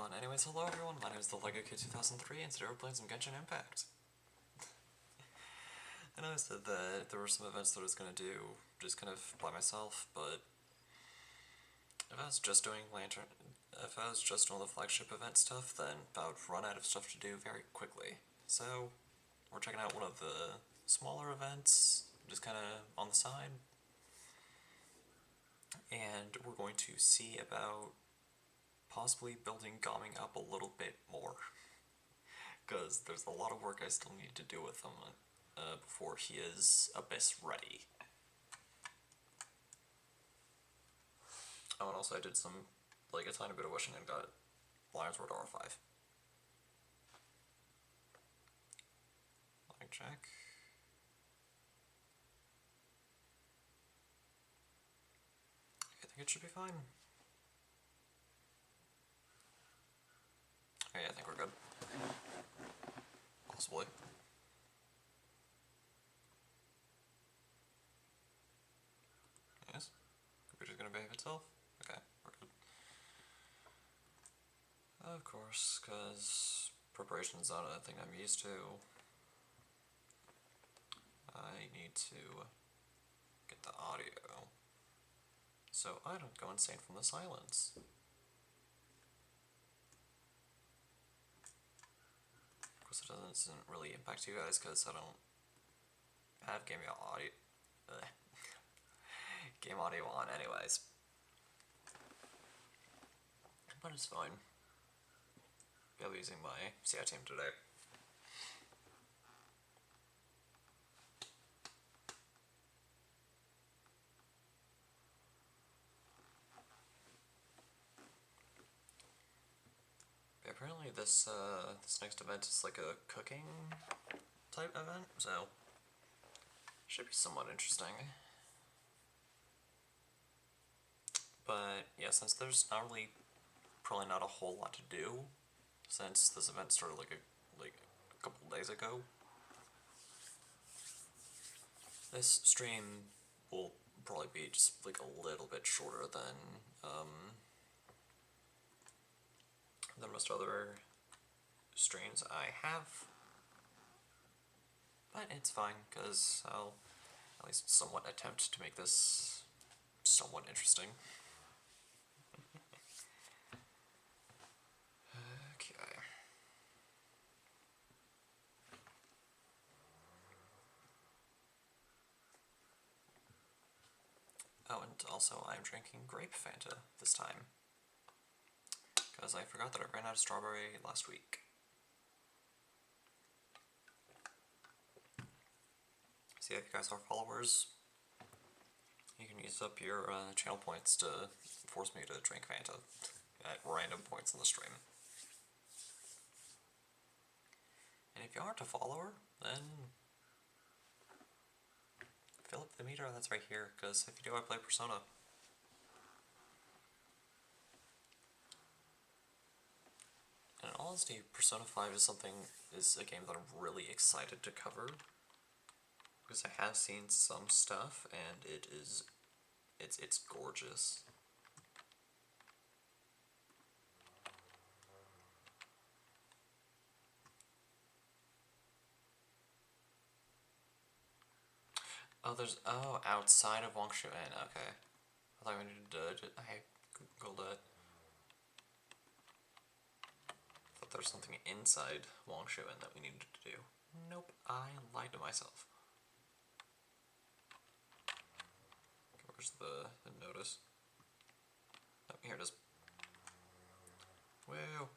on. Anyways, hello everyone, my name is the Lego Kid 2003, and today we're playing some Genshin Impact. I know I said that there were some events that I was gonna do just kind of by myself, but if I was just doing the flagship event stuff, then I would run out of stuff to do very quickly. So, we're checking out one of the smaller events, just kind of on the side, and we're going to see about possibly building Gaming up a little bit more, because there's a lot of work I still need to do with him before he is Abyss ready. Oh, and also I did a tiny bit of wishing and got Lion's Word R5. Line check. I think it should be fine. Oh, yeah, I think we're good. Possibly. Yes? Computer's gonna behave itself? Okay, we're good. Of course, because preparation's not a thing I'm used to. I need to get the audio so I don't go insane from the silence. Of course, it doesn't really impact you guys because I don't have game audio on anyways. But it's fine. I'll be using my CI team today. But apparently this next event is like a cooking type event, so should be somewhat interesting. But yeah, since there's probably not a whole lot to do, since this event started like a couple days ago, this stream will probably be just like a little bit shorter than most other streams I have. But it's fine, because I'll at least somewhat attempt to make this somewhat interesting. Okay. Oh, and also I'm drinking grape Fanta this time, because I forgot that I ran out of strawberry last week. See, if you guys are followers, you can use up your channel points to force me to drink Fanta at random points in the stream. And if you aren't a follower, then fill up the meter that's right here, because if you do, I play Persona. And in all honesty, Persona 5 is a game that I'm really excited to cover, because I have seen some stuff, and it's gorgeous. Oh, outside of Wangshu Inn, okay. I thought we needed to, I googled it. I thought there was something inside Wangshu Inn that we needed to do. Nope, I lied to myself. Okay, where's the notice? Oh, here it is. Woo!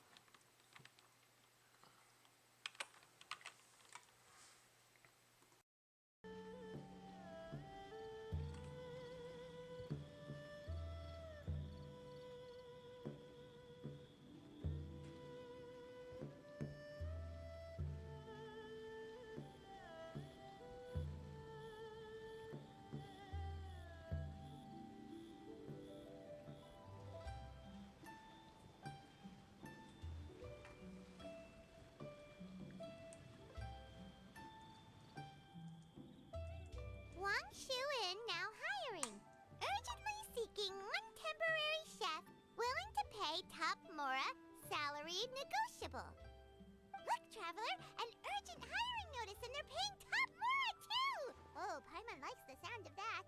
people. Look, Traveler, an urgent hiring notice, and they're paying top more, too! Oh, Paimon likes the sound of that.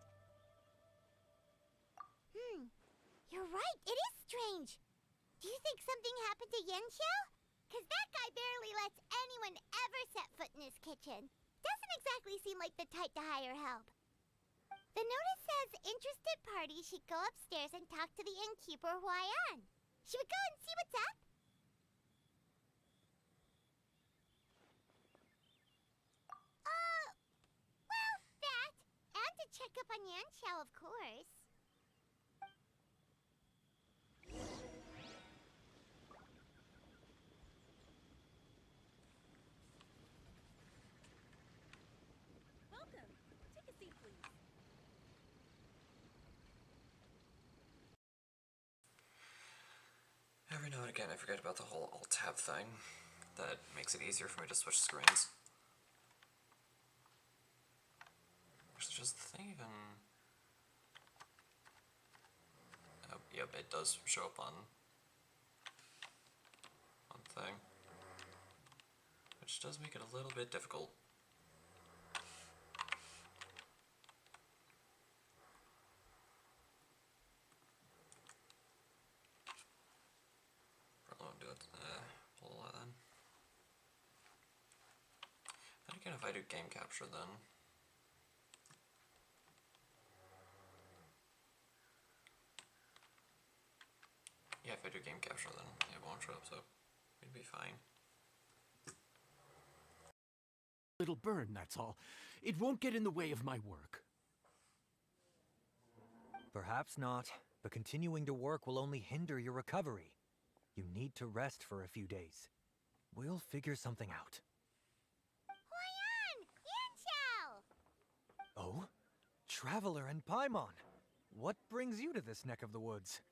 You're right, it is strange. Do you think something happened to Yanxiao? Because that guy barely lets anyone ever set foot in his kitchen. Doesn't exactly seem like the type to hire help. The notice says interested parties should go upstairs and talk to the innkeeper Huayan. Should we go and see what's up? Well, that. And to check up on Yanxiao, of course. Welcome. Take a seat, please. Every now and again I forget about the whole Alt-Tab thing. That makes it easier for me to switch screens. Does the thing even... Oh, yep, it does show up on thing. Which does make it a little bit difficult. Probably won't do it a whole lot then. Then again, if I do game capture then... Yeah, if I do game capture then it won't show up, so we'd be fine. Little burn, that's all. It won't get in the way of my work. Perhaps not, but continuing to work will only hinder your recovery. You need to rest for a few days. We'll figure something out. Huayan! Yanxiao! Oh? Traveler and Paimon! What brings you to this neck of the woods?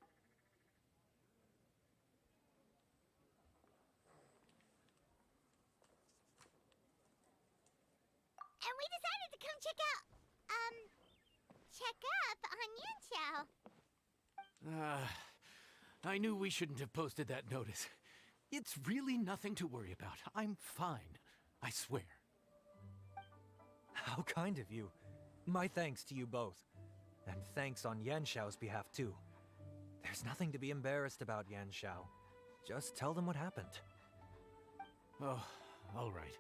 And we decided to come check up on Yanxiao. I knew we shouldn't have posted that notice. It's really nothing to worry about. I'm fine. I swear. How kind of you. My thanks to you both. And thanks on Yanxiao's behalf too. There's nothing to be embarrassed about, Yanxiao. Just tell them what happened. Oh, all right.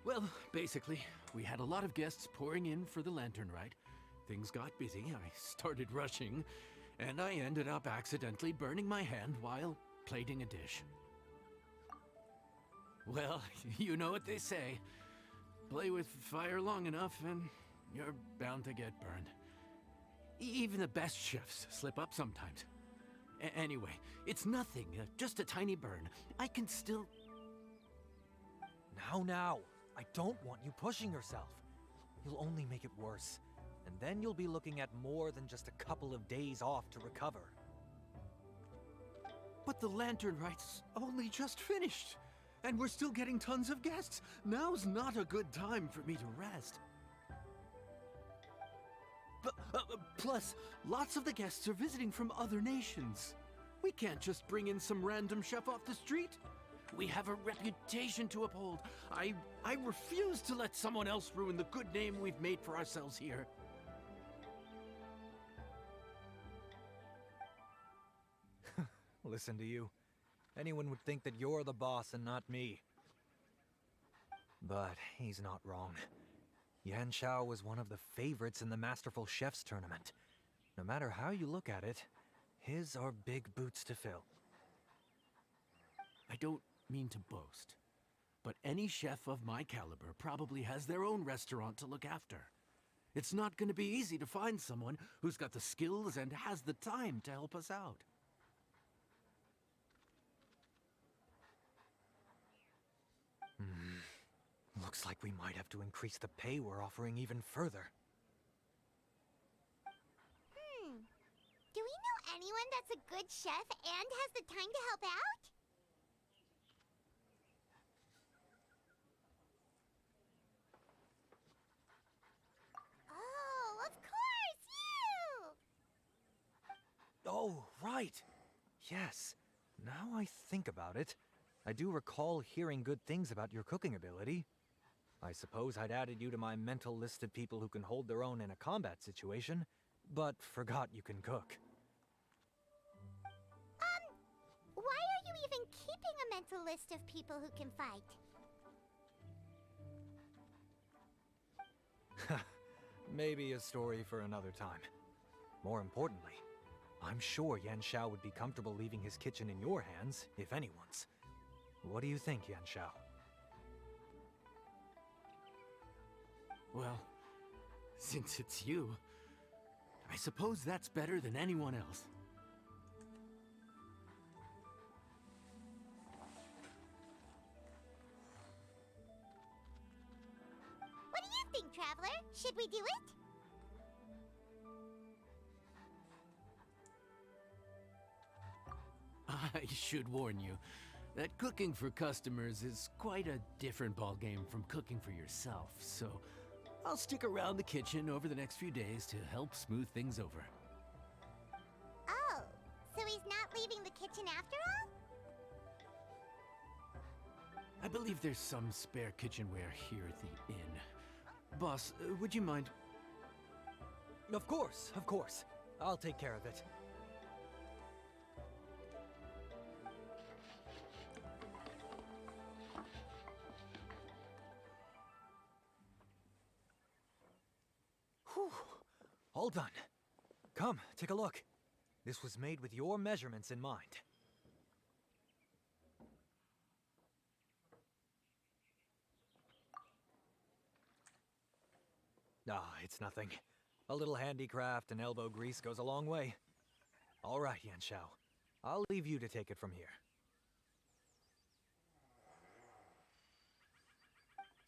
Well, basically, we had a lot of guests pouring in for the lantern ride. Things got busy, I started rushing, and I ended up accidentally burning my hand while plating a dish. Well, you know what they say. Play with fire long enough and you're bound to get burned. Even the best chefs slip up sometimes. Anyway, it's nothing, just a tiny burn. I can still... Now. I don't want you pushing yourself. You'll only make it worse. And then you'll be looking at more than just a couple of days off to recover. But the lantern ride's only just finished. And we're still getting tons of guests. Now's not a good time for me to rest. Plus, lots of the guests are visiting from other nations. We can't just bring in some random chef off the street. We have a reputation to uphold. I refuse to let someone else ruin the good name we've made for ourselves here. Listen to you. Anyone would think that you're the boss and not me. But he's not wrong. Yanxiao was one of the favorites in the Masterful Chefs tournament. No matter how you look at it, his are big boots to fill. I don't mean to boast, but any chef of my caliber probably has their own restaurant to look after. It's not going to be easy to find someone who's got the skills and has the time to help us out. Looks like we might have to increase the pay we're offering even further. Do we know anyone that's a good chef and has the time to help out? Oh, of course, you! Oh, right. Yes. Now I think about it, I do recall hearing good things about your cooking ability. I suppose I'd added you to my mental list of people who can hold their own in a combat situation, but forgot you can cook. Why are you even keeping a mental list of people who can fight? Maybe a story for another time. More importantly, I'm sure Yan Xiao would be comfortable leaving his kitchen in your hands, if anyone's. What do you think, Yan Xiao? Well, since it's you, I suppose that's better than anyone else. What do you think, Traveler? Should we do it? I should warn you that cooking for customers is quite a different ballgame from cooking for yourself, so I'll stick around the kitchen over the next few days to help smooth things over. Oh, so he's not leaving the kitchen after all? I believe there's some spare kitchenware here at the inn. Boss, would you mind? Of course, of course. I'll take care of it. Whew. All done. Come, take a look. This was made with your measurements in mind. Ah, it's nothing. A little handicraft and elbow grease goes a long way. All right, Yan Xiao. I'll leave you to take it from here.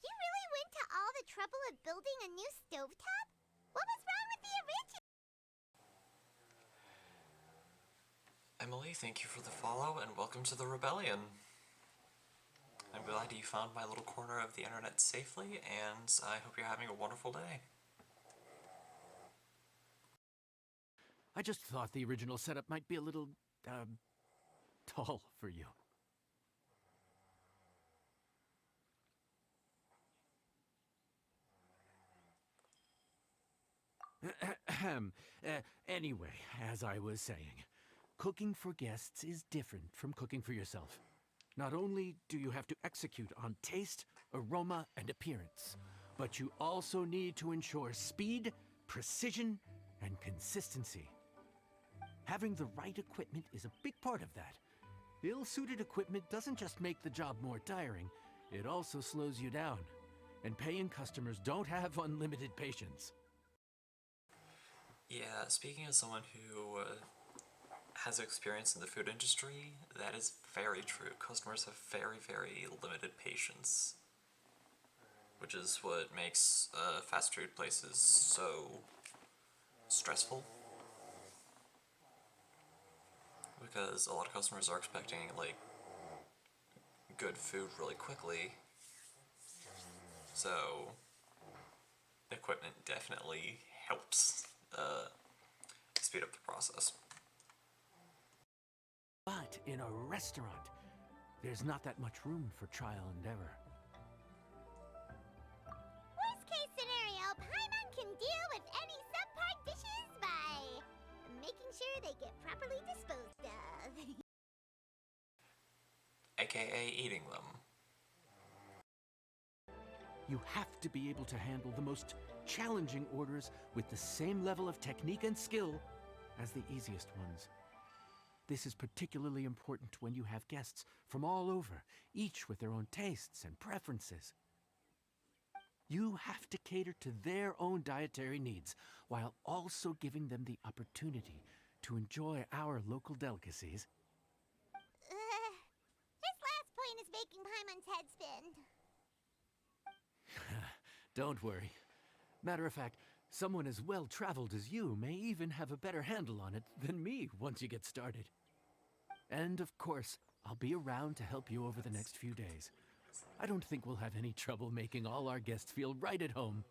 You really went to all the trouble of building a new stovetop? What was wrong with the original? Emily, thank you for the follow and welcome to the rebellion. I'm glad you found my little corner of the internet safely, and I hope you're having a wonderful day. I just thought the original setup might be a little, tall for you. Anyway, as I was saying, cooking for guests is different from cooking for yourself. Not only do you have to execute on taste, aroma, and appearance, but you also need to ensure speed, precision, and consistency. Having the right equipment is a big part of that. Ill-suited equipment doesn't just make the job more tiring, it also slows you down. And paying customers don't have unlimited patience. Yeah, speaking as someone who has experience in the food industry, that is very true. Customers have very, very limited patience, which is what makes fast food places so stressful. Because a lot of customers are expecting, like, good food really quickly, so equipment definitely helps speed up the process. But in a restaurant, there's not that much room for trial and error. Worst case scenario, Paimon can deal with any subpar dishes by making sure they get properly disposed of. AKA eating them. You have to be able to handle the most challenging orders with the same level of technique and skill as the easiest ones. This is particularly important when you have guests from all over, each with their own tastes and preferences. You have to cater to their own dietary needs, while also giving them the opportunity to enjoy our local delicacies. This last point is making Paimon's head spin. Don't worry. Matter of fact, someone as well-traveled as you may even have a better handle on it than me once you get started. And of course, I'll be around to help you over the next few days. I don't think we'll have any trouble making all our guests feel right at home.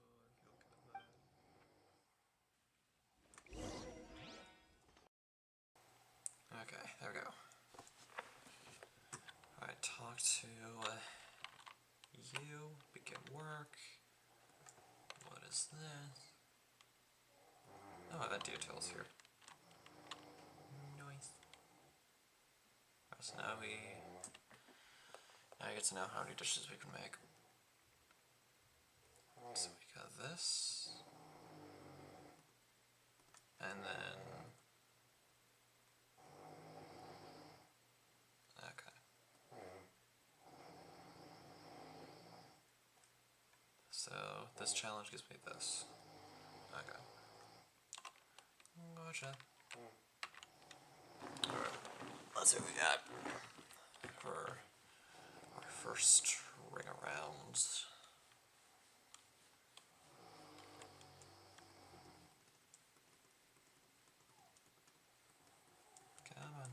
Okay, there we go. Alright, talk to you. Begin work. What is this? Oh, event details here. Nice. So now I get to know how many dishes we can make. So we got this. And then... Okay. So, this challenge gives me this. Okay. Gotcha. Alright, let's see what we got for our first ring around. Come on.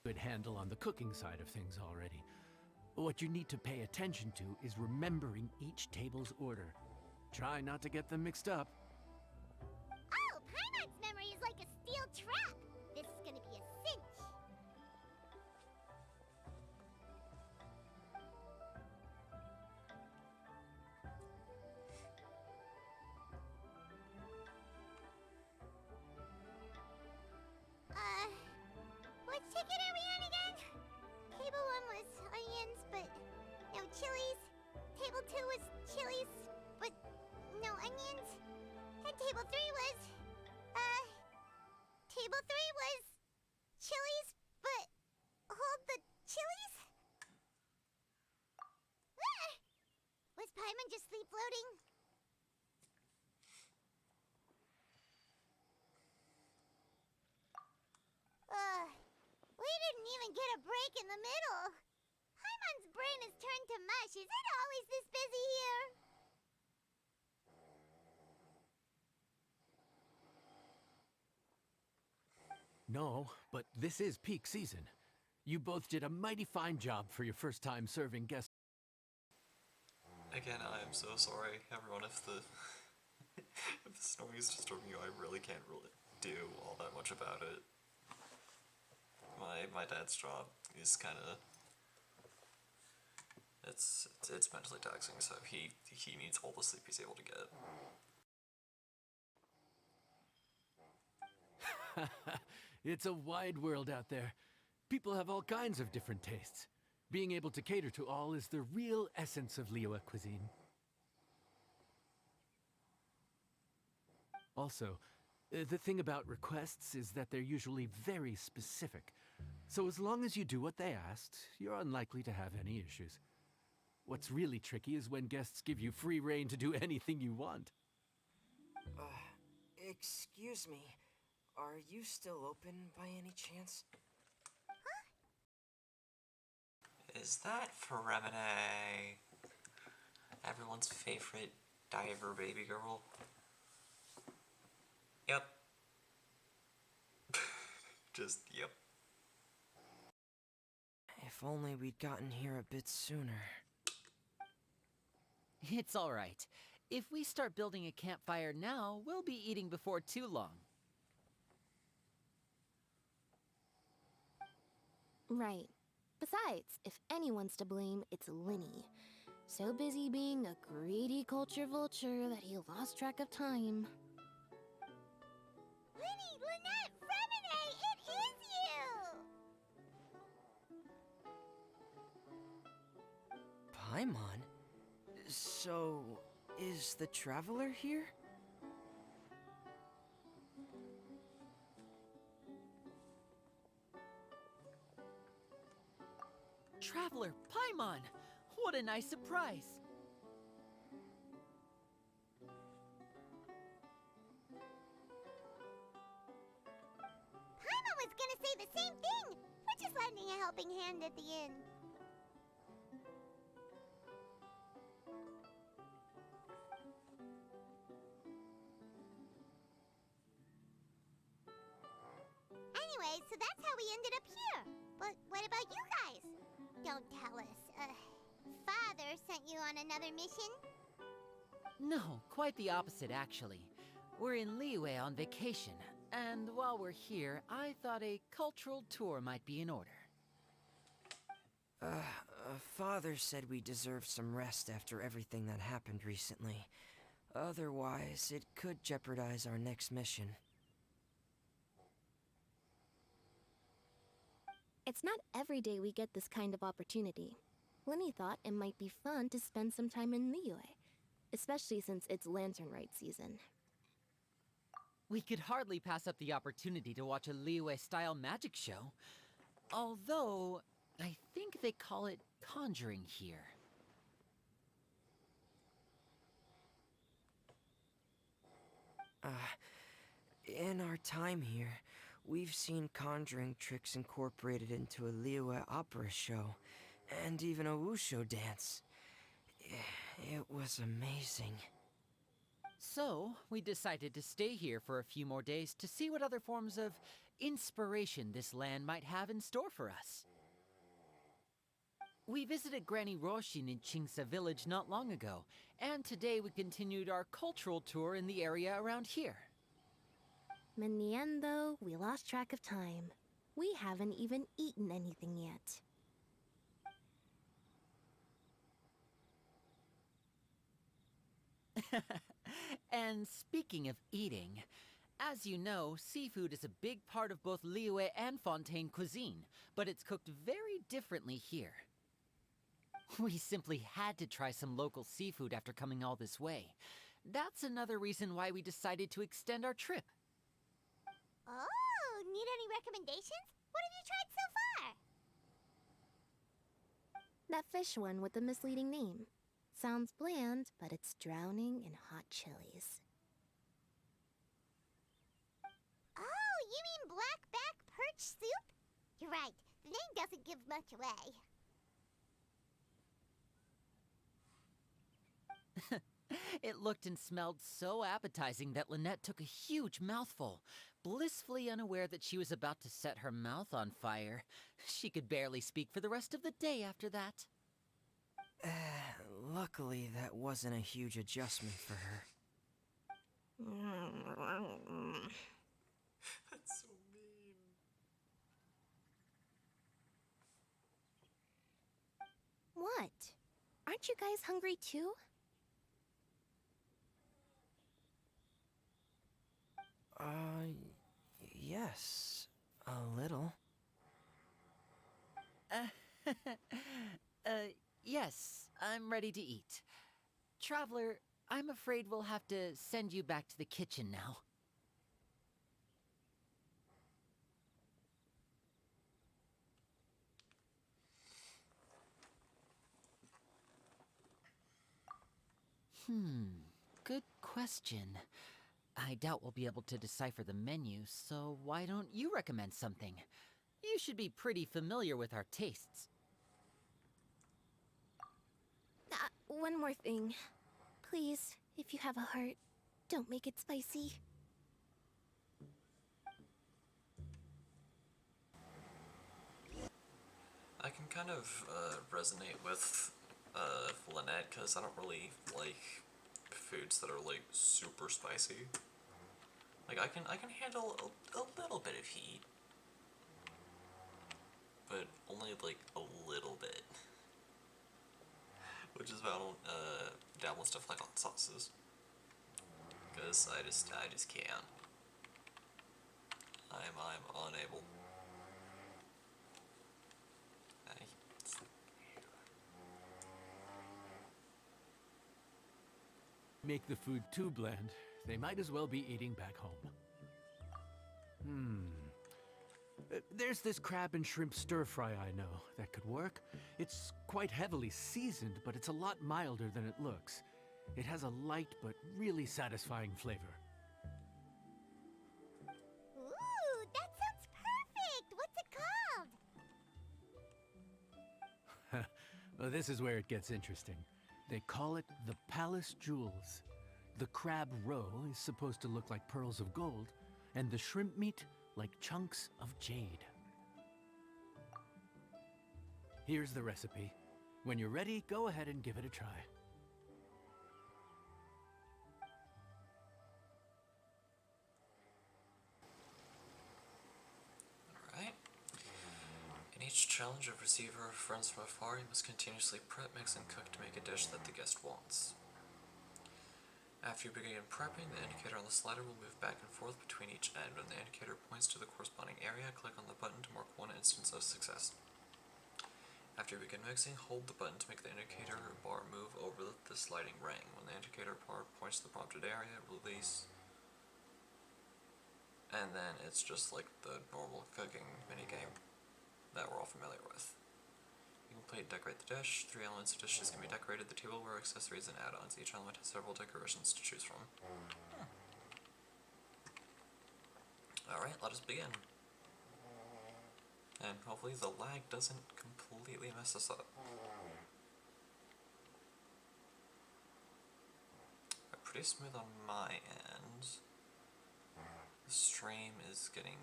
Good handle on the cooking side of things already. What you need to pay attention to is remembering each table's order. Try not to get them mixed up. Oh, Paimon's memory is like a steel trap. This is gonna be a cinch. Which ticket are we on again? Table 1 was onions, but no chilies. Table 2 was chilies, but no onions. And table 3 was, table 3 was chilies, but hold the chilies? Ah! Was Paimon just sleep floating? We didn't even get a break in the middle. Paimon's brain has turned to mush. Is it always this busy here? No, but this is peak season. You both did a mighty fine job for your first time serving guests. Again, I am so sorry, everyone, if the if the story is disturbing you. I really can't really do all that much about it. My dad's job is kind of it's mentally taxing, so he needs all the sleep he's able to get. It's a wide world out there. People have all kinds of different tastes. Being able to cater to all is the real essence of Liyue cuisine. Also, the thing about requests is that they're usually very specific. So as long as you do what they asked, you're unlikely to have any issues. What's really tricky is when guests give you free rein to do anything you want. Excuse me. Are you still open by any chance? Is that Fremine, everyone's favorite diver baby girl? Yep. Just, yep. If only we'd gotten here a bit sooner. It's all right. If we start building a campfire now, we'll be eating before too long. Right. Besides, if anyone's to blame, it's Linny. So busy being a greedy culture vulture that he lost track of time. Linny, Lynette, Fremine, it is you! Paimon? So, is the Traveler here? Traveler, Paimon! What a nice surprise! Paimon was gonna say the same thing! We're just lending a helping hand at the inn. Anyway, so that's how we ended up here. But what about you guys? Don't tell us. Father sent you on another mission? No, quite the opposite, actually. We're in Liyue on vacation, and while we're here, I thought a cultural tour might be in order. Father said we deserve some rest after everything that happened recently. Otherwise, it could jeopardize our next mission. It's not every day we get this kind of opportunity. Lenny thought it might be fun to spend some time in Liyue, especially since it's Lantern Rite season. We could hardly pass up the opportunity to watch a Liyue-style magic show. Although, I think they call it conjuring here. In our time here, we've seen conjuring tricks incorporated into a Liyue opera show, and even a wushu dance. It was amazing. So, we decided to stay here for a few more days to see what other forms of inspiration this land might have in store for us. We visited Granny Roshin in Chingsa village not long ago, and today we continued our cultural tour in the area around here. In the end, though, we lost track of time. We haven't even eaten anything yet. And speaking of eating, as you know, seafood is a big part of both Liyue and Fontaine cuisine, but it's cooked very differently here. We simply had to try some local seafood after coming all this way. That's another reason why we decided to extend our trip. Oh, need any recommendations? What have you tried so far? That fish one with the misleading name. Sounds bland, but it's drowning in hot chilies. Oh, you mean blackback perch soup? You're right, the name doesn't give much away. It looked and smelled so appetizing that Lynette took a huge mouthful, blissfully unaware that she was about to set her mouth on fire. She could barely speak for the rest of the day after that. Luckily, that wasn't a huge adjustment for her. That's so mean. What? Aren't you guys hungry too? Yes, a little. Yes, I'm ready to eat. Traveler, I'm afraid we'll have to send you back to the kitchen now. Good question. I doubt we'll be able to decipher the menu, so why don't you recommend something? You should be pretty familiar with our tastes. One more thing. Please, if you have a heart, don't make it spicy. I can kind of resonate with Lynette because I don't really like foods that are like super spicy. Like I can handle a little bit of heat, but only like a little bit. Which is why I don't dabble in stuff like hot sauces, because I just can't. I'm unable. Make the food too bland, they might as well be eating back home. There's this crab and shrimp stir-fry I know that could work. It's quite heavily seasoned, but it's a lot milder than it looks. It has a light but really satisfying flavor. Ooh, that sounds perfect! What's it called? Well, this is where it gets interesting. They call it the Palace Jewels. The crab roe is supposed to look like pearls of gold, and the shrimp meat like chunks of jade. Here's the recipe. When you're ready, go ahead and give it a try. challenge of receiver of friends from afar, you must continuously prep, mix, and cook to make a dish that the guest wants. After you begin prepping, the indicator on the slider will move back and forth between each end. When the indicator points to the corresponding area, click on the button to mark one instance of success. After you begin mixing, hold the button to make the indicator bar move over the sliding ring. When the indicator bar points to the prompted area, release. And then it's just like the normal cooking minigame that we're all familiar with. You can play decorate the dish. 3 elements of dishes can be decorated: the tableware, accessories, and add-ons. Each element has several decorations to choose from. Alright, let us begin. And hopefully the lag doesn't completely mess us up. Pretty smooth on my end. The stream is getting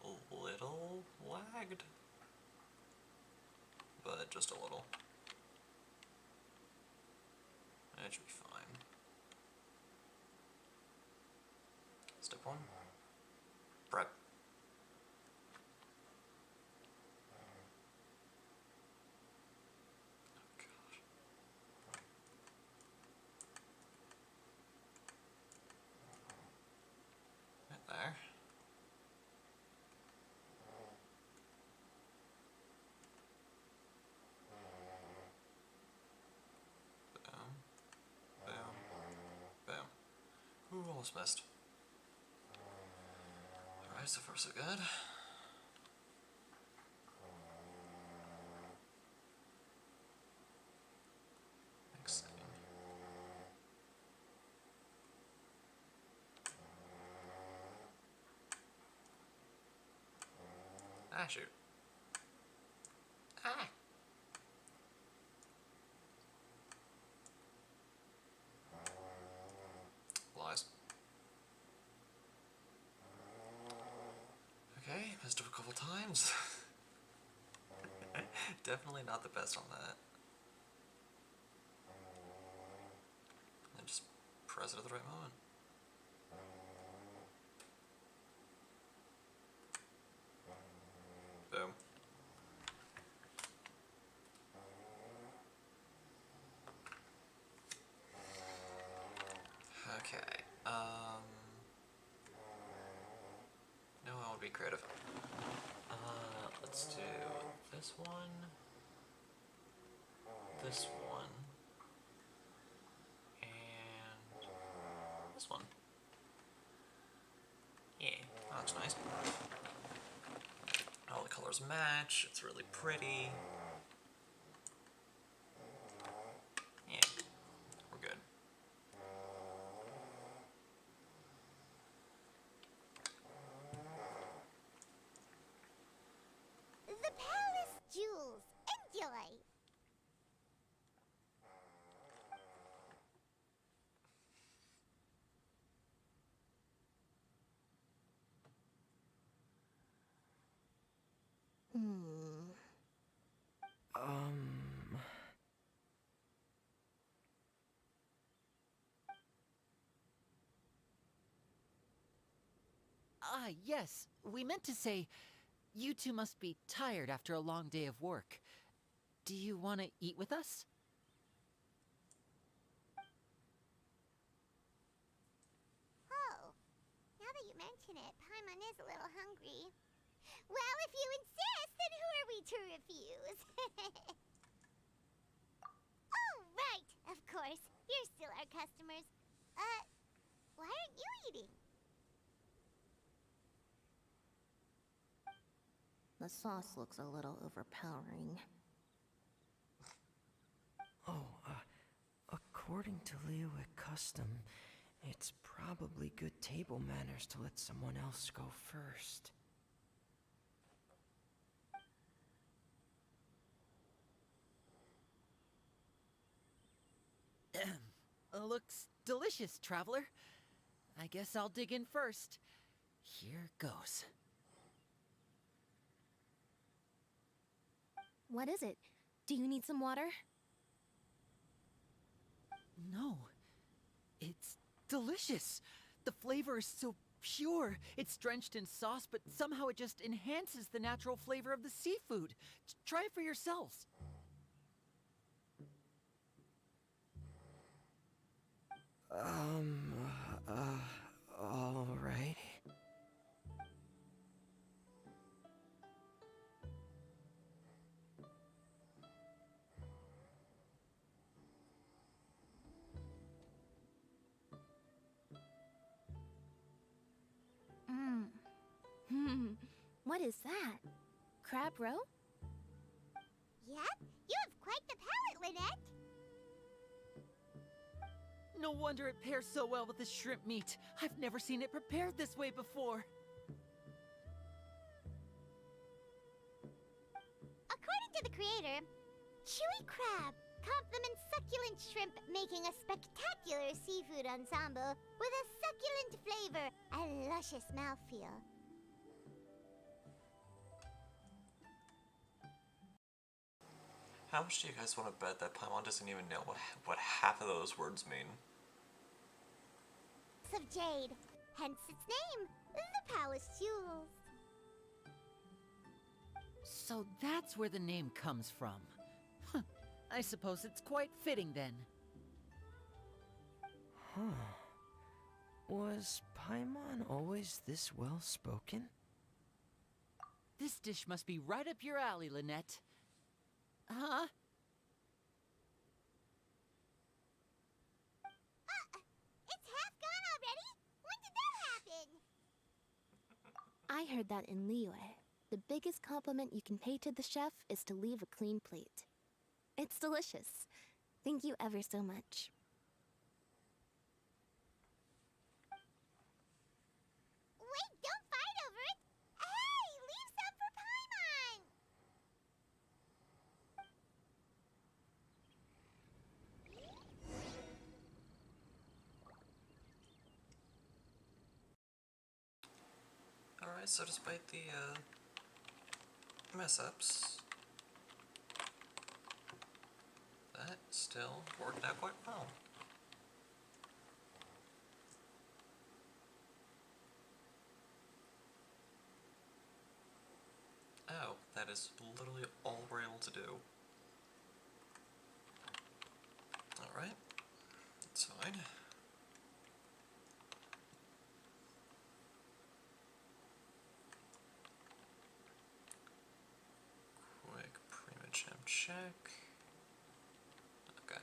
a little lagged, but just a little. It should be fine. Step 1. Prep. Oh gosh. Right there. Boom. Boom. Boom. Ooh, almost missed. Alright, so far so good. Mixing. Ah, shoot. Ah! Lies. Okay, missed it a couple times. Definitely not the best on that. And just press it at the right moment. Boom. Okay, no, I want to be creative. Let's do this one, and this one. Yeah, that looks nice. All the colors match, it's really pretty. Yeah, we're good. The palace jewels. Enjoy. Hmm. Ah, yes. We meant to say, you two must be tired after a long day of work. Do you want to eat with us? Oh, now that you mention it, Paimon is a little hungry. Well, if you insist, then who are we to refuse? Oh, right, of course. You're still our customers. Why aren't you eating? The sauce looks a little overpowering. According to Liyue custom, it's probably good table manners to let someone else go first. Looks delicious, traveler. I guess I'll dig in first. Here goes. What is it? Do you need some water? No. It's delicious. The flavor is so pure. It's drenched in sauce, but somehow it just enhances the natural flavor of the seafood. Try it for yourselves. All right. What is that? Crab roe? Yep, you have quite the palate, Lynette. No wonder it pairs so well with the shrimp meat. I've never seen it prepared this way before. According to the creator, chewy crab complements succulent shrimp, making a spectacular seafood ensemble with a succulent flavor and luscious mouthfeel. How much do you guys want to bet that Paimon doesn't even know what half of those words mean? Of jade, hence its name, the Palace Jewels. So that's where the name comes from. Huh. I suppose it's quite fitting then. Huh. Was Paimon always this well spoken? This dish must be right up your alley, Lynette. Huh? It's half gone already? When did that happen? I heard that in Liyue. The biggest compliment you can pay to the chef is to leave a clean plate. It's delicious. Thank you ever so much. Wait, don't fight over it! Hey, leave some for Paimon! Alright, so despite the, mess-ups, that still worked out quite well. Oh, that is literally all we're able to do. Alright, that's fine. Quick Primagem check. Okay.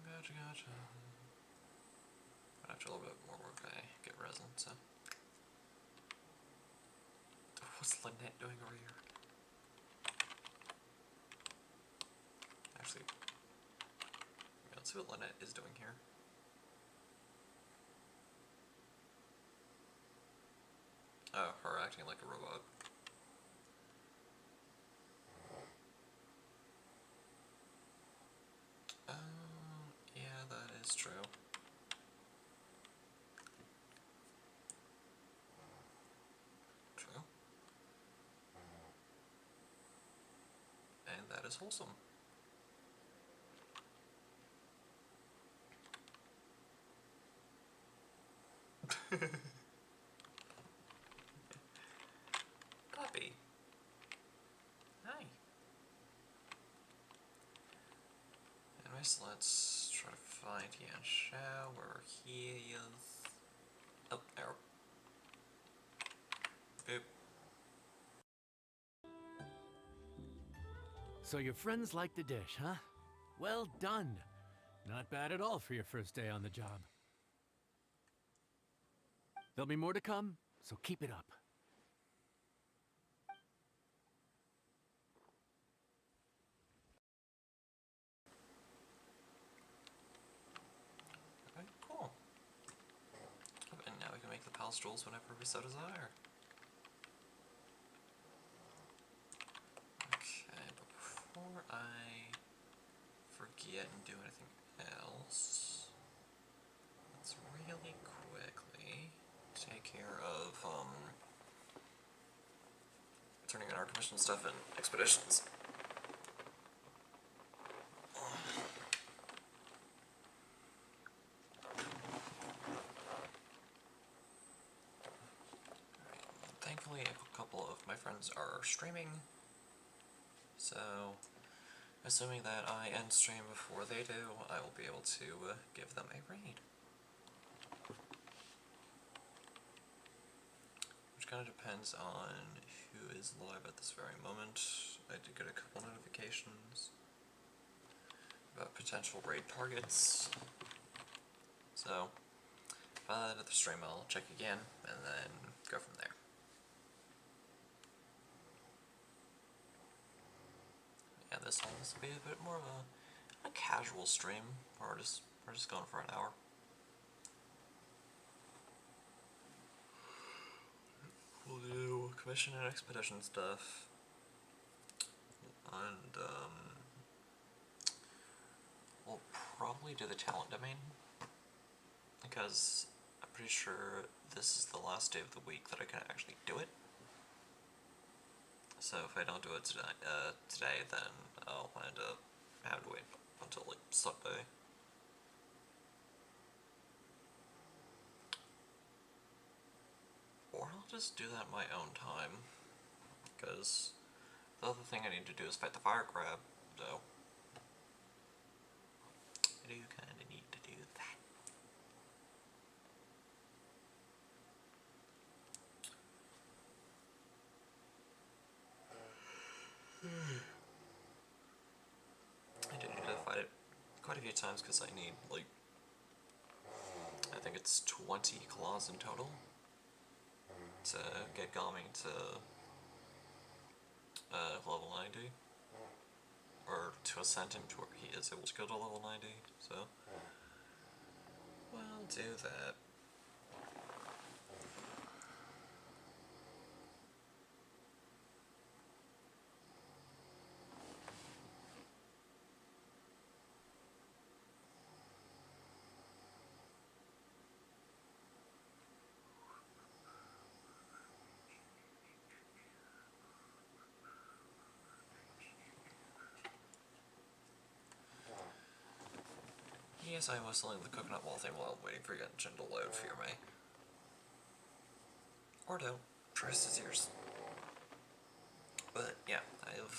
Gotcha. After a little bit more work, I get resin, so. What's Lynette doing over here? Actually, yeah, let's see what Lynette is doing here. Oh, her acting like a robot. Yeah, that is true. True. And that is wholesome. Puppy. Hi. Anyways, let's try to find Yan Shao, where he is. Oh, there. Boop. So your friends like the dish, huh? Well done. Not bad at all for your first day on the job. There'll be more to come, so keep it up. Okay, cool. And now we can make the palace jewels whenever we so desire. Okay, but before I forget and do anything else, let's really quickly take care of turning in our commission stuff and expeditions. apparently a couple of my friends are streaming, so assuming that I end stream before they do, I will be able to give them a raid. Which kind of depends on who is live at this very moment. I did get a couple notifications about potential raid targets. So, by the end of the stream, I'll check again and then go from there. Yeah, this will be a bit more of a casual stream. We're just going for an hour. We'll do commission and expedition stuff, and we'll probably do the talent domain, because I'm pretty sure this is the last day of the week that I can actually do it. So if I don't do it today, then I'll end up having to wait until like Sunday. Or I'll just do that in my own time, because the other thing I need to do is fight the fire crab, so I do kinda need to do that. I do need to fight it quite a few times because I need, like, I think it's 20 claws in total to get Gami to level 90, or to ascend him to where he is able to go to level 90, so we'll do that. Yes, I was selling the coconut wall thing while waiting for Genshin to load for me. Or don't. Trust is yours. But yeah, I have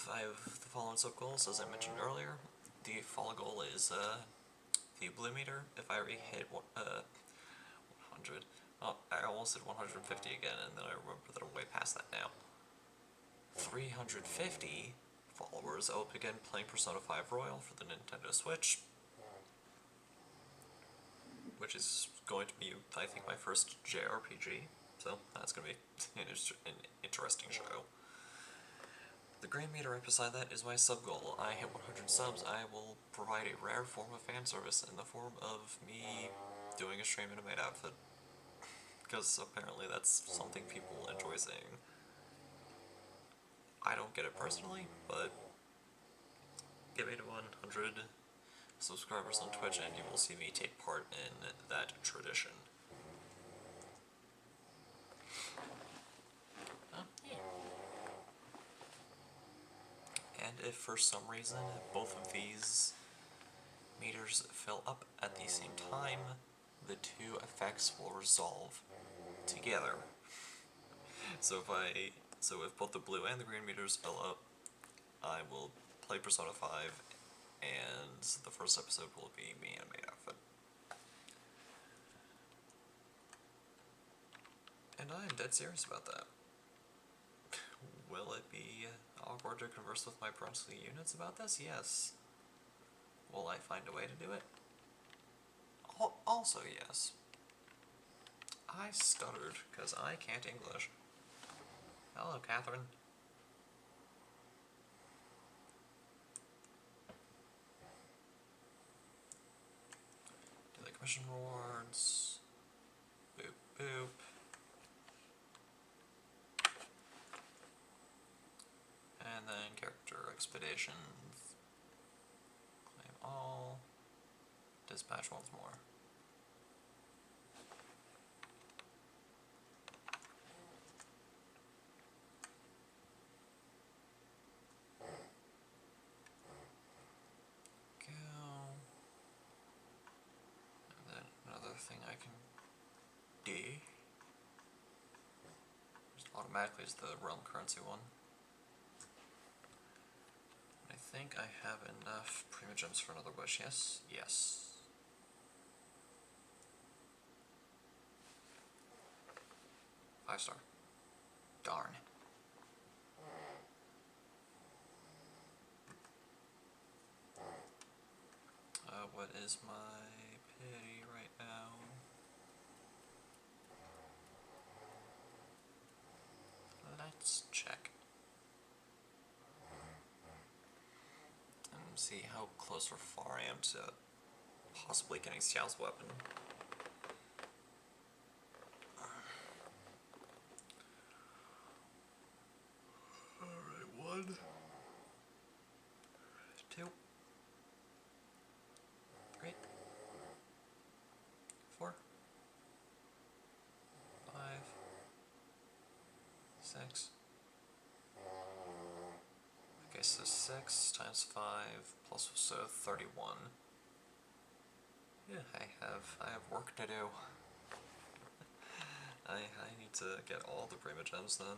the following sub goals as I mentioned earlier. The follow goal is the blue meter. If I already hit 100, oh, I almost hit 150 again, and then I remember that I'm way past that now. 350 followers, I will begin playing Persona 5 Royal for the Nintendo Switch, which is going to be, I think, my first JRPG, so that's going to be an interesting show. The green meter right beside that is my sub goal. I hit 100 subs, I will provide a rare form of fan service in the form of me doing a stream in a maid outfit, because apparently that's something people enjoy seeing. I don't get it personally, but get me to 100 subscribers on Twitch and you will see me take part in that tradition. Yeah. And if for some reason both of these meters fill up at the same time, the two effects will resolve together. So if both the blue and the green meters fill up, I will play Persona 5, and the first episode will be me in a maid outfit. And I am dead serious about that. Will it be awkward to converse with my parental units about this? Yes. Will I find a way to do it? Also yes. I stuttered because I can't English. Hello, Catherine. Do the commission rewards. Boop, boop. And then character expeditions. Claim all. Dispatch once more. automatically is the realm currency one. I think I have enough primogems for another wish, yes? Yes. Five star. Darn. What is my pity right now? Let's check. And see how close or far I am to possibly getting Xiao's weapon. Alright, 1, 2, 3, 4, 5, 6. Okay, so 6 times 5 plus so 31. Yeah, I have work to do. I need to get all the primogems then.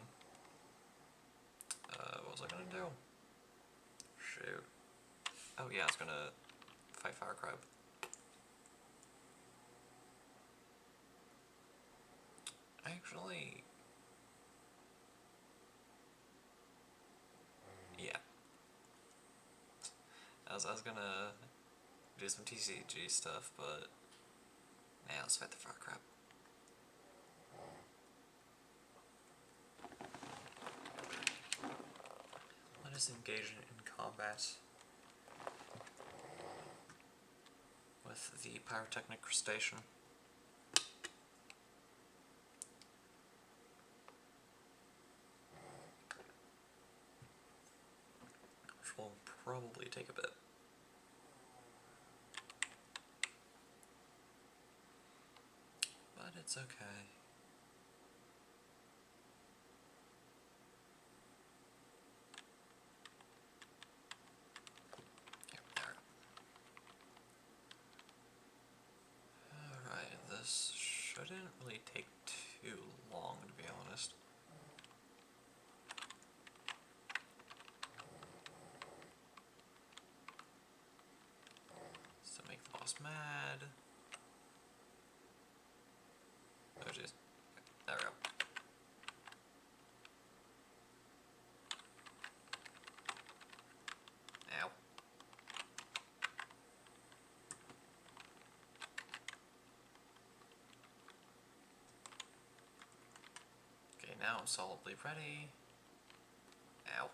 What was I gonna do? Shoot. Oh yeah, I was gonna fight Fire Crab. Actually, yeah. I was gonna do some TCG stuff, but yeah, let's fight the Fire Crab. Let us engage in combat with the pyrotechnic crustacean. Which will probably take a bit. But it's okay. Here, there. Alright, this shouldn't really take too long, to be honest. So make the boss mad. Oh jeez. There we go. Ow. Okay, now I'm solidly ready. Ow.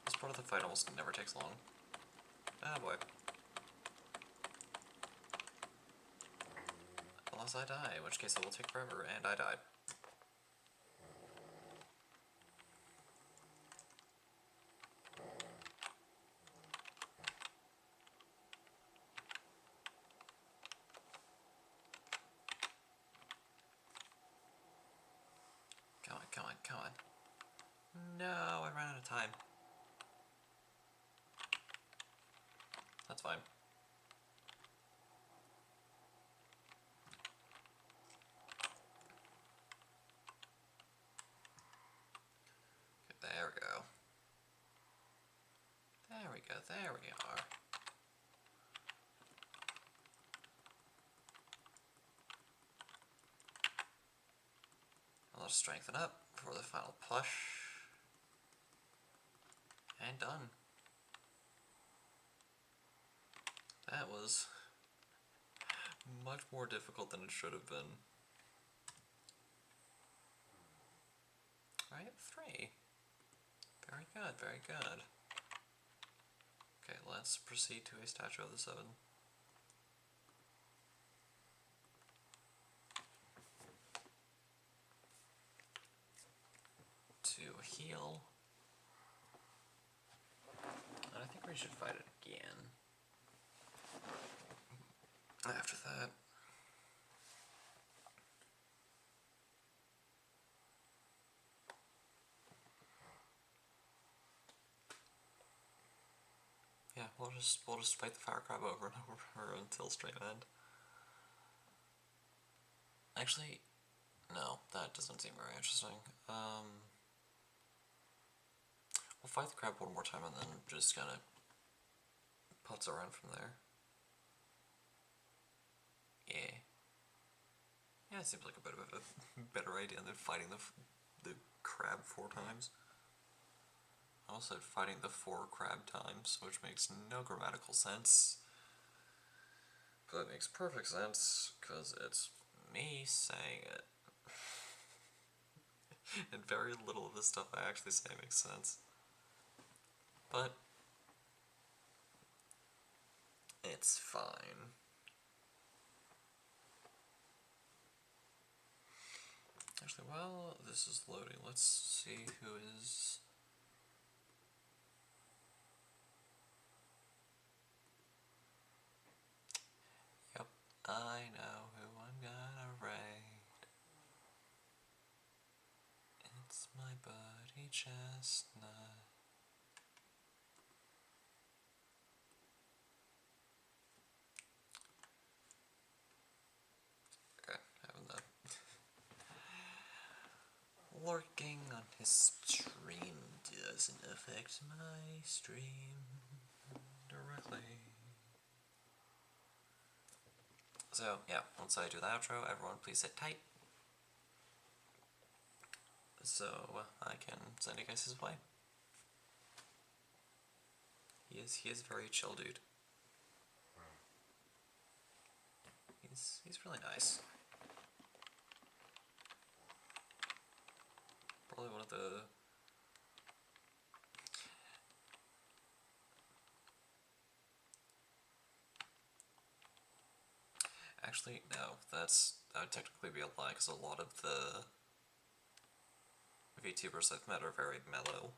This part of the fight almost never takes long. Ah boy. Unless I die, in which case it will take forever, and I died. Come on, come on, come on. No, I ran out of time. That's fine. Okay, there we go. There we go, there we are. Let's strengthen up for the final push. And done. That was much more difficult than it should have been. Alright, 3. Very good, very good. Okay, let's proceed to a statue of the 7. To heal. And I think we should fight it again. After that. Yeah, we'll just fight the fire crab over and over until stream end. Actually, no, that doesn't seem very interesting. We'll fight the crab one more time and then just kind of putz around from there. Yeah. Yeah, it seems like a bit of a better idea than fighting the crab 4 times. I also said fighting the 4 crab times, which makes no grammatical sense. But it makes perfect sense, because it's me saying it. And very little of the stuff I actually say makes sense. But it's fine. Actually, while this is loading, let's see who is... Yep, I know who I'm gonna raid. It's my buddy Chestnut. Okay, having that. Lurking on his stream doesn't affect my stream directly. So, yeah, once I do the outro, everyone please sit tight. So, I can send you guys his way. He is very chill, dude. He's really nice. Probably one of the... Actually, no, that would technically be a lie, because a lot of the VTubers I've met are very mellow.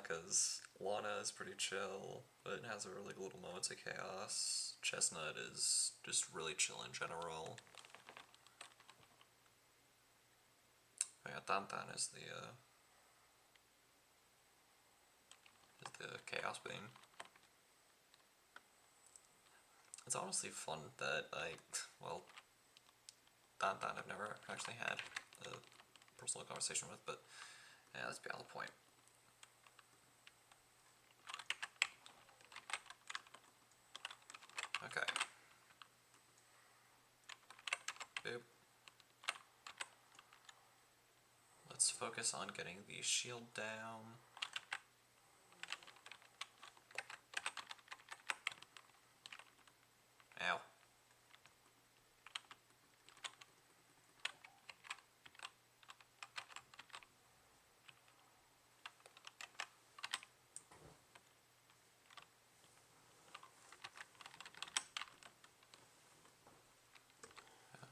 Because Lana is pretty chill, but has her like little moments of chaos. Chestnut is just really chill in general. Oh yeah, Tantan is the Chaos Beam. It's honestly fun that well, Tantan I've never actually had a personal conversation with, but yeah, that's beyond the point. Okay. Boop. Let's focus on getting the shield down. Ow.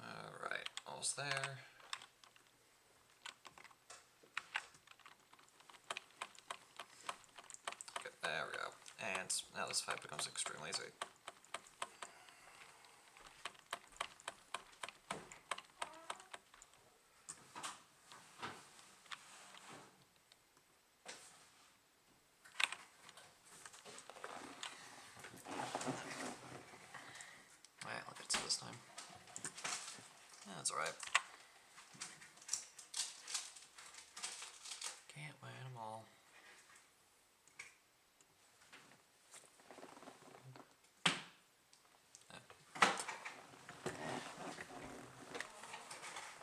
Alright, almost there. Okay, there we go. And now this fight becomes extremely easy. Alright, I'll get to this time. Yeah, that's alright. Can't win them all.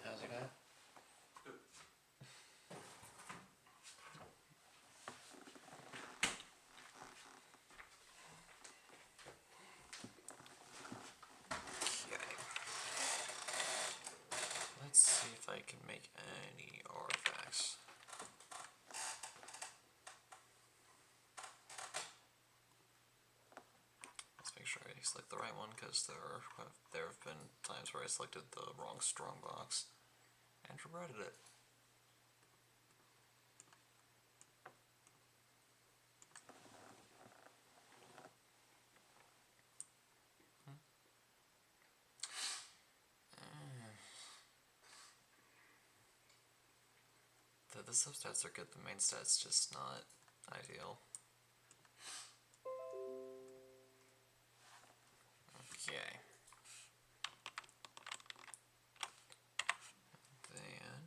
How's it going? Okay. Let's see if I can make any artifacts. Let's make sure I select the right one, because there have been times where I selected the wrong strongbox and regretted it. The the substats are good, the main stats just not ideal. Okay. Then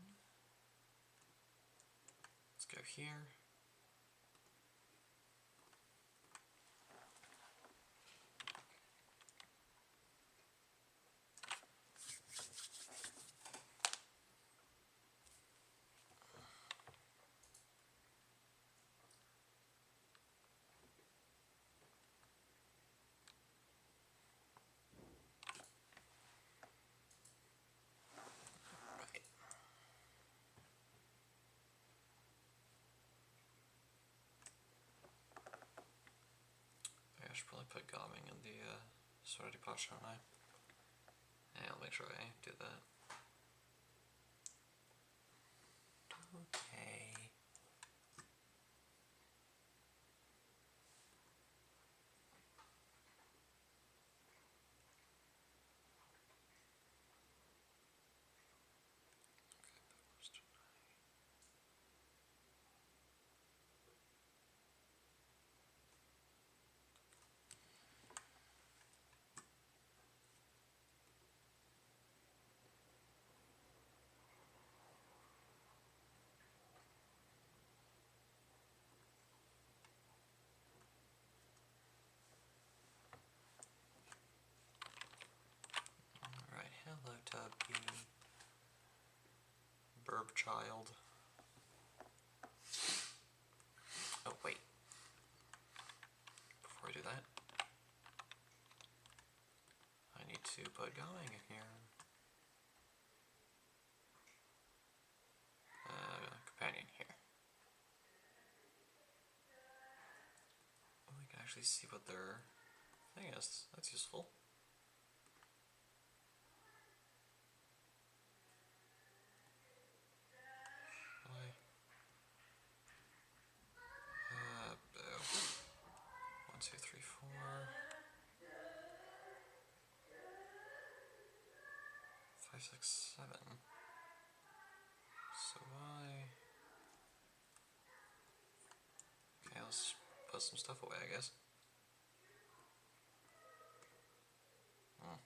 let's go here. Right. I should probably put Gobbing in the Sorority pot, shouldn't I? Yeah, I'll make sure I do that. Okay. Alright, hello Tubby. Burb child. Oh, wait. Before I do that, I need to put going in here. Companion here. Oh, we can actually see what their thing is. That's useful. Why? Boo. 1, 2, 3, 4. 5, 6, 7. So why? Okay, let's put some stuff away, I guess. Hmm.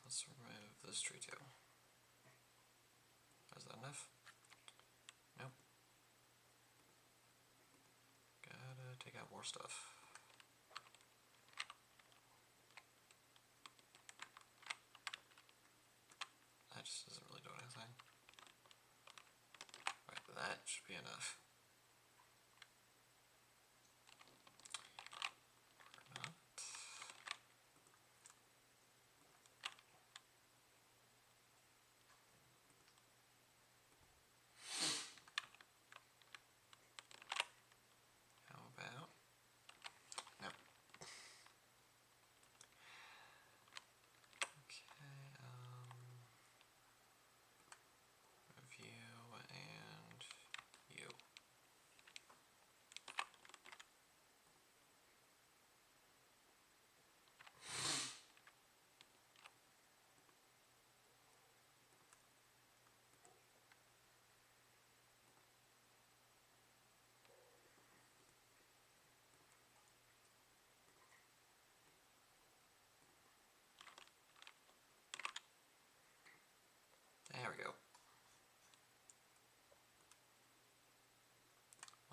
Let's remove this tree too. Is that enough? Nope. Gotta take out more stuff. That just doesn't really do anything. Right, that should be enough. Or not. How about? No. Okay, review and you. There we go.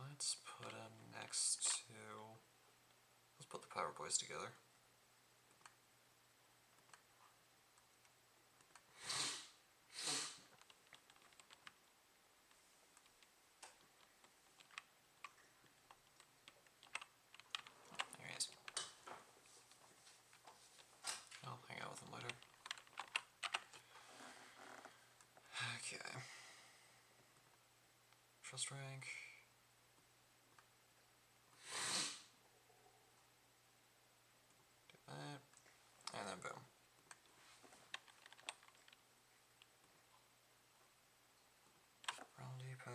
Let's put them next to... Let's put the Power Boys together. There he is. I'll hang out with him later. Okay. trust rank. Do that, and then boom. Brown Depot.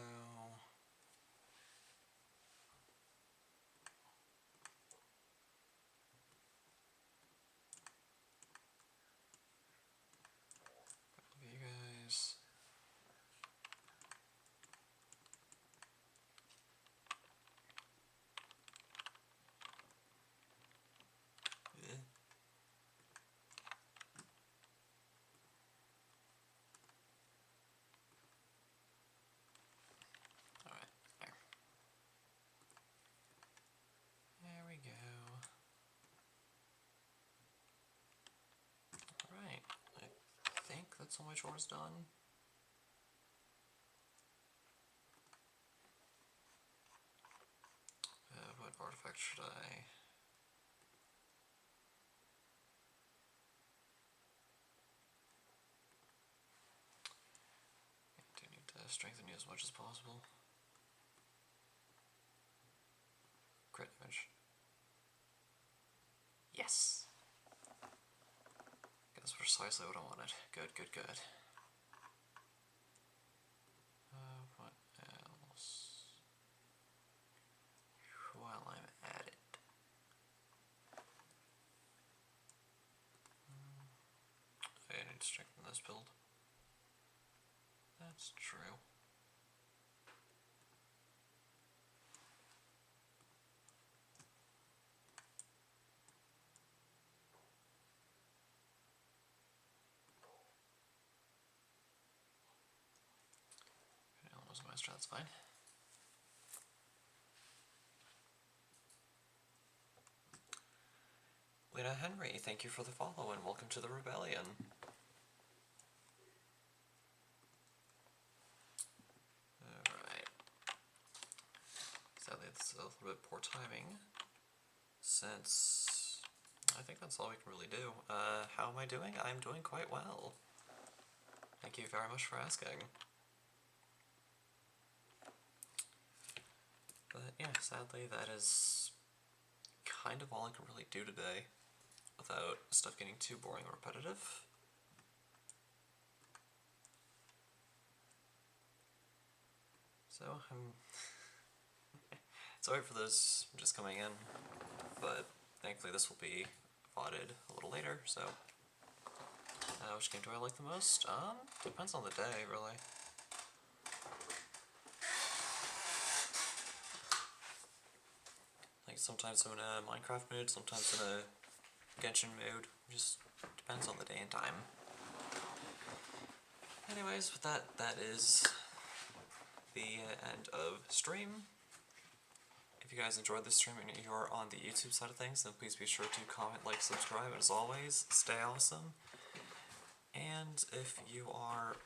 Love you guys. Yeah. Alright, there. There we go. Alright, I think that's all my chores done. What artifact should I... I do need to strengthen you as much as possible. Crit damage. Yes! That's precisely what I wanted. Good, good, good. What else? While I'm at it. I need to strengthen this build. That's true. Almost my strat's fine. Lena Henry, thank you for the follow and welcome to the rebellion. Alright. Sadly, it's a little bit poor timing, since I think that's all we can really do. How am I doing? I'm doing quite well. Thank you very much for asking. But yeah, sadly that is kind of all I can really do today without stuff getting too boring or repetitive. So I'm sorry for those just coming in, but thankfully this will be VODed a little later, so which game do I like the most? Depends on the day, really. Like, sometimes I'm in a Minecraft mood, sometimes in a Genshin mood. Just depends on the day and time. Anyways, with that, that is the end of stream. If you guys enjoyed this stream and you're on the YouTube side of things, then please be sure to comment, like, subscribe, and as always, stay awesome. And if you are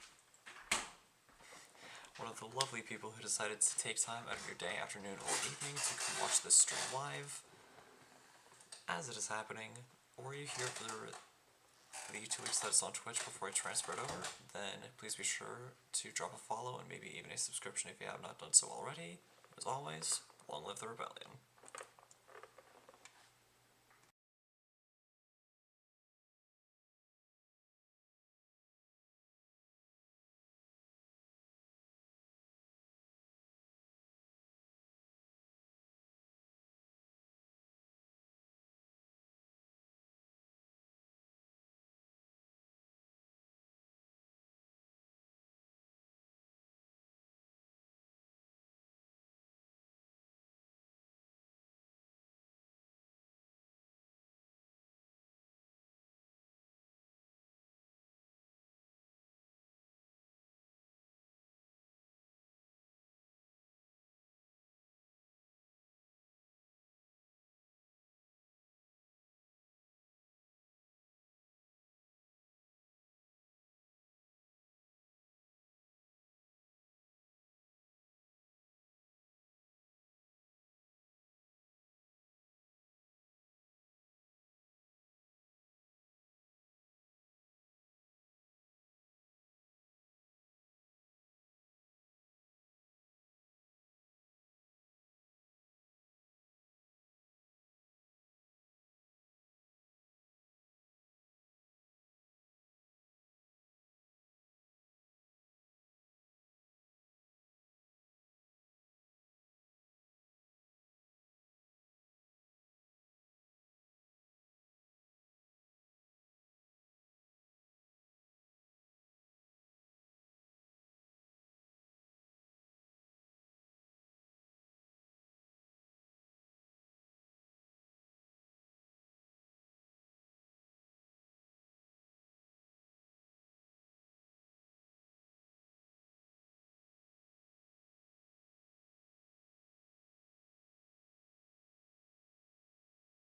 one of the lovely people who decided to take time out of your day, afternoon, or evening to come watch this stream live as it is happening, or you hear for the 2 weeks that it's on Twitch before I transfer it over, then please be sure to drop a follow and maybe even a subscription if you have not done so already. As always, long live the rebellion.